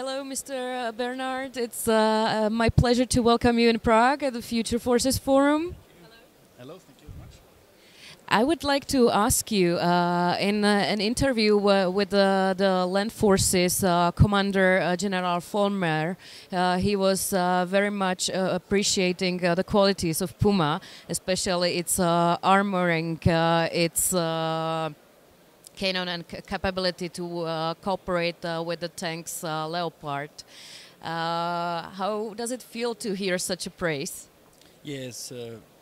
Hello, Mr. Bernhard. It's my pleasure to welcome you in Prague at the Future Forces Forum. Hello, thank you very much. I would like to ask you, in an interview with the Land Forces Commander General Vollmer, he was very much appreciating the qualities of Puma, especially its armoring, its cannon and capability to cooperate with the tanks Leopard. How does it feel to hear such a praise? Yes,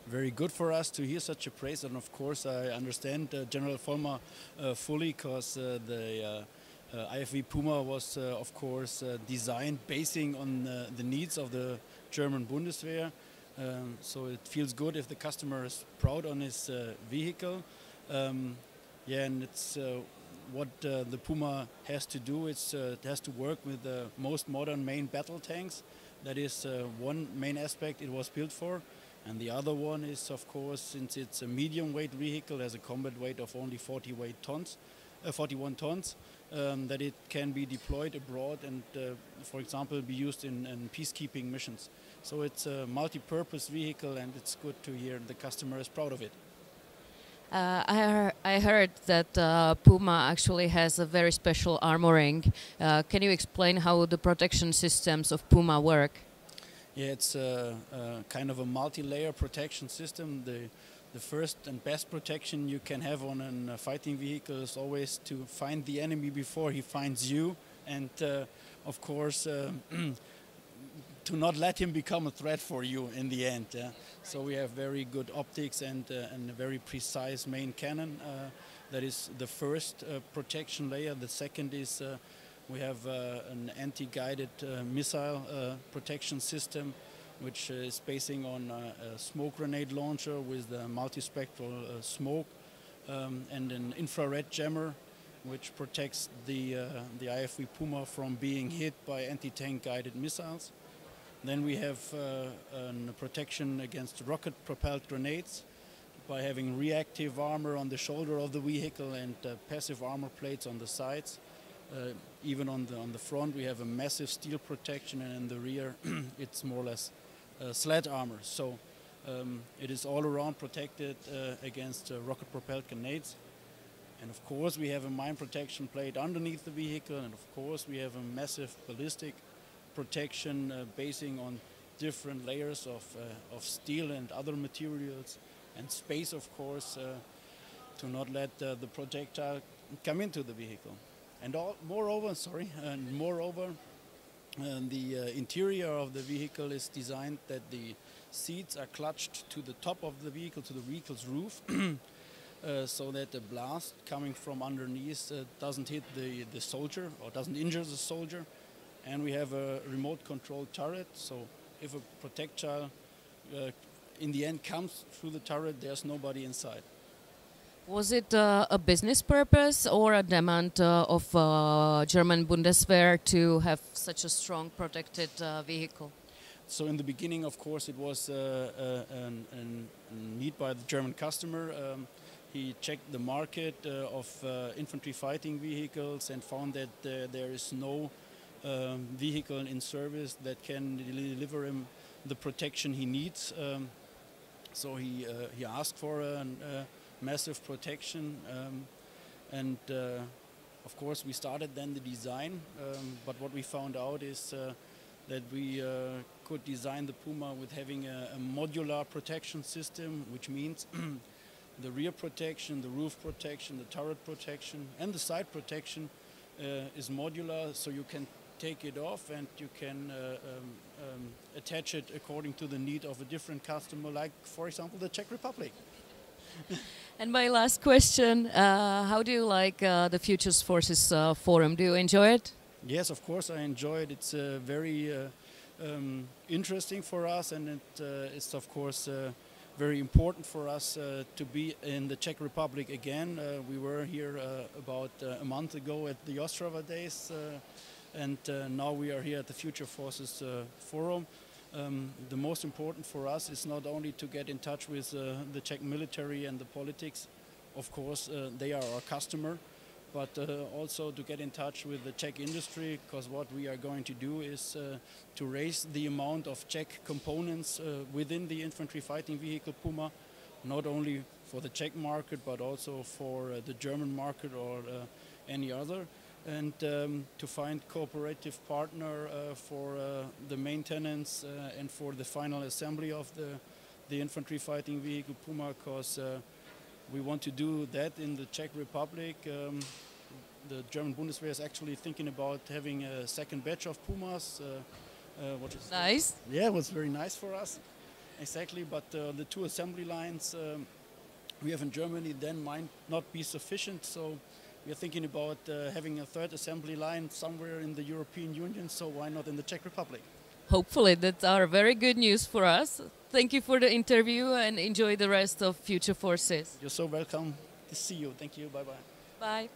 very good for us to hear such a praise, and of course I understand General Vollmer fully, because the IFV Puma was of course designed basing on the needs of the German Bundeswehr, so it feels good if the customer is proud on his vehicle. Yeah, and it's what the Puma has to do. It has to work with the most modern main battle tanks. That is one main aspect it was built for. And the other one is, of course, since it's a medium weight vehicle, has a combat weight of only 41 tons, that it can be deployed abroad and, for example, be used in peacekeeping missions. So it's a multi-purpose vehicle, and it's good to hear the customer is proud of it. I heard that Puma actually has a very special armoring. Can you explain how the protection systems of Puma work? Yeah, it's kind of a multi-layer protection system. The first and best protection you can have on a fighting vehicle is always to find the enemy before he finds you, and of course to not let him become a threat for you in the end. So we have very good optics and a very precise main cannon. That is the first protection layer. The second is we have an anti-guided missile protection system, which is basing on a smoke grenade launcher with a multispectral smoke and an infrared jammer, which protects the IFV Puma from being hit by anti-tank guided missiles. Then we have a protection against rocket-propelled grenades by having reactive armor on the shoulder of the vehicle and passive armor plates on the sides. Even on the front we have a massive steel protection, and in the rear it's more or less sled armor. So it is all around protected against rocket-propelled grenades. And of course we have a mine protection plate underneath the vehicle, and of course we have a massive ballistic protection basing on different layers of steel and other materials, and space, of course, to not let the projectile come into the vehicle. And moreover, the interior of the vehicle is designed that the seats are clutched to the top of the vehicle, to the vehicle's roof, so that the blast coming from underneath doesn't hit the soldier or doesn't injure the soldier. And we have a remote control turret, so if a projectile in the end comes through the turret, there's nobody inside. Was it a business purpose or a demand of German Bundeswehr to have such a strong protected vehicle? So in the beginning, of course, it was a need by the German customer. He checked the market of infantry fighting vehicles and found that there is no vehicle in service that can deliver him the protection he needs. So he asked for a massive protection, and of course we started then the design, but what we found out is that we could design the Puma with having a modular protection system, which means the rear protection, the roof protection, the turret protection and the side protection is modular, so you can take it off and you can attach it according to the need of a different customer, like for example the Czech Republic. And my last question, how do you like the Future Forces Forum? Do you enjoy it? Yes, of course I enjoy it. It's very interesting for us, and it's of course very important for us to be in the Czech Republic again. We were here about a month ago at the Ostravě days, and now we are here at the Future Forces Forum. The most important for us is not only to get in touch with the Czech military and the politics. Of course, they are our customer, but also to get in touch with the Czech industry, because what we are going to do is to raise the amount of Czech components within the infantry fighting vehicle Puma, not only for the Czech market but also for the German market or any other, and to find cooperative partner for the maintenance and for the final assembly of the infantry fighting vehicle Puma, because we want to do that in the Czech Republic. The German Bundeswehr is actually thinking about having a second batch of Pumas. What is Nice. Yeah, it was very nice for us. Exactly, but the two assembly lines we have in Germany then might not be sufficient, so we are thinking about having a third assembly line somewhere in the European Union, so why not in the Czech Republic? Hopefully, that's our very good news for us. Thank you for the interview and enjoy the rest of Future Forces. You're so welcome to see you. Thank you. Bye-bye. Bye.